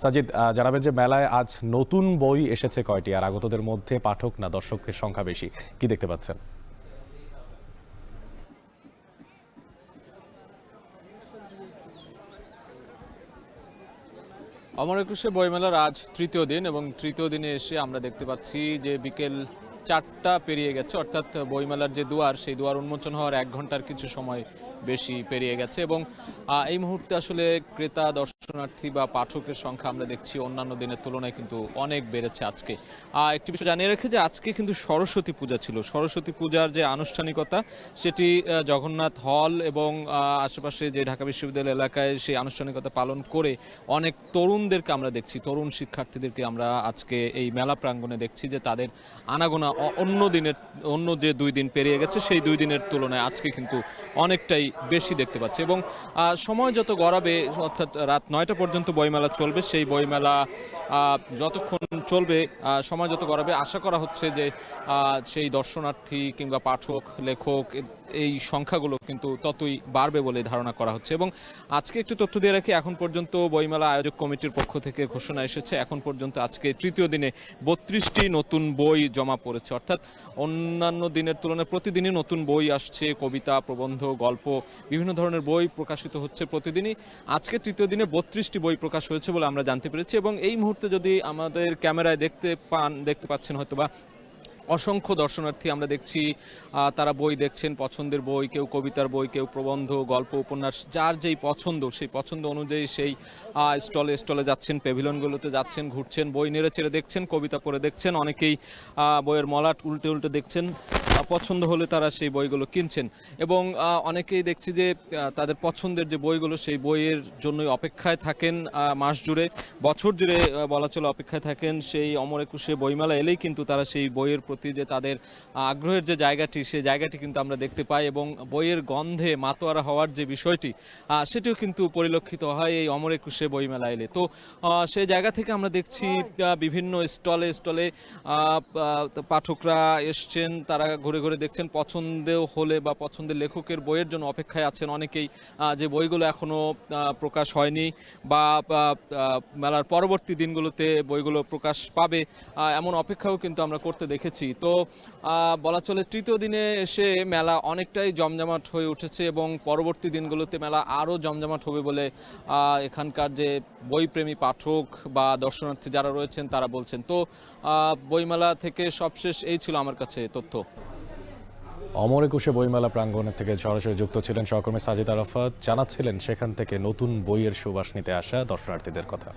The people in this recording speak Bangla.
সাজিদ, জানাবেন যে মেলায় আজ নতুন বই এসেছে কয়টি, আর আগতদের মধ্যে পাঠক না দর্শকের সংখ্যা বেশি, কি দেখতে পাচ্ছেন? অমর একুশে বইমেলার আজ তৃতীয় দিন এবং তৃতীয় দিনে এসে আমরা দেখতে পাচ্ছি যে বিকেল 4টা পেরিয়ে গেছে, অর্থাৎ বইমেলার যে দুয়ার সেই দুয়ার উন্মোচন হওয়ার 1 ঘন্টার কিছু সময় বেশি পেরিয়ে গেছে এবং এই মুহূর্তে আসলে ক্রেতা দর্শনার্থী বা পাঠকের সংখ্যা আমরা দেখছি অন্যান্য দিনের তুলনায় কিন্তু অনেক বেড়েছে আজকে। একটি বিষয় জানিয়ে রেখে যে আজকে কিন্তু সরস্বতী পূজা ছিল। সরস্বতী পূজার যে আনুষ্ঠানিকতা সেটি জগন্নাথ হল এবং আশেপাশে যে ঢাকা বিশ্ববিদ্যালয় এলাকায় সেই আনুষ্ঠানিকতা পালন করে অনেক তরুণদেরকে আমরা দেখছি, তরুণ শিক্ষার্থীদেরকে আমরা আজকে এই মেলা প্রাঙ্গণে দেখছি যে তাদের আনাগোনা অন্য যে 2 দিন পেরিয়ে গেছে সেই 2 দিনের তুলনায় আজকে কিন্তু অনেকটাই বেশি দেখতে পাচ্ছি এবং সময় যত গড়াবে, অর্থাৎ রাত 9টা পর্যন্ত বইমেলা চলবে, সেই বইমেলা যতক্ষণ চলবে, সময় যত গড়াবে আশা করা হচ্ছে যে সেই দর্শনার্থী কিংবা পাঠক লেখক এই সংখ্যাগুলো কিন্তু ততই বাড়বে বলে ধারণা করা হচ্ছে। এবং আজকে একটু তথ্য দিয়ে রাখি, এখন পর্যন্ত বইমেলা আয়োজক কমিটির পক্ষ থেকে ঘোষণা এসেছে এখন পর্যন্ত আজকে তৃতীয় দিনে 32টি নতুন বই জমা পড়েছে, অর্থাৎ অন্যান্য দিনের তুলনায় প্রতিদিনই নতুন বই আসছে, কবিতা, প্রবন্ধ, গল্প, বিভিন্ন ধরনের বই প্রকাশিত হচ্ছে প্রতিদিনই। আজকে তৃতীয় দিনে 32টি বই প্রকাশ হয়েছে বলে আমরা জানতে পেরেছি এবং এই মুহূর্তে যদি আমাদের ক্যামেরায় দেখতে পাচ্ছেন হয়তোবা অসংখ্য দর্শনার্থী আমরা দেখছি, তারা বই দেখছেন, পছন্দের বই, কেউ কবিতার বই, কেউ প্রবন্ধ, গল্প, উপন্যাস, যার যেই পছন্দ সেই পছন্দ অনুযায়ী সেই স্টলে যাচ্ছেন, প্যাভিলিয়নগুলোতে যাচ্ছেন, ঘুরছেন, বই নেড়ে চেড়ে দেখছেন, কবিতা পড়ে দেখছেন, অনেকেই বইয়ের মলাট উল্টে দেখছেন, পছন্দ হলে তারা সেই বইগুলো কিনছেন এবং অনেকেই দেখছি যে তাদের পছন্দের যে বইগুলো সেই বইয়ের জন্যই অপেক্ষায় থাকেন, মাস জুড়ে, বছর জুড়ে বলা চলে অপেক্ষায় থাকেন। সেই অমর একুশে বইমেলা এলেই কিন্তু তারা সেই বইয়ের প্রতি যে তাদের আগ্রহের যে জায়গাটি, সেই জায়গাটি কিন্তু আমরা দেখতে পাই এবং বইয়ের গন্ধে মাতোয়ারা হওয়ার যে বিষয়টি সেটিও কিন্তু পরিলক্ষিত হয় এই অমর একুশে বইমেলা এলে। তো সেই জায়গা থেকে আমরা দেখছি বিভিন্ন স্টলে পাঠকরা এসছেন, তারা ঘুরে ঘুরে দেখছেন, পছন্দ হলে বা পছন্দের লেখকের বইয়ের জন্য অপেক্ষায় আছেন অনেকেই, যে বইগুলো এখনো প্রকাশ হয়নি বা মেলার পরবর্তী দিনগুলোতে বইগুলো প্রকাশ পাবে এমন অপেক্ষাও কিন্তু আমরা করতে দেখেছি। তো বলা চলে তৃতীয় দিনে এসে মেলা অনেকটাই জমজমাট হয়ে উঠেছে এবং পরবর্তী দিনগুলোতে মেলা আরও জমজমাট হবে বলে এখানকার যে বইপ্রেমী পাঠক বা দর্শনার্থী যারা রয়েছেন তারা বলছেন। তো বইমেলা থেকে সবশেষ এই ছিল আমার কাছে তথ্য। অমর একুশে বইমেলা প্রাঙ্গণের থেকে সরাসরি যুক্ত ছিলেন সহকর্মী সাজিদ আরাফাত, জানাচ্ছিলেন সেখান থেকে নতুন বইয়ের সুবাস নিতে আসা দর্শনার্থীদের কথা।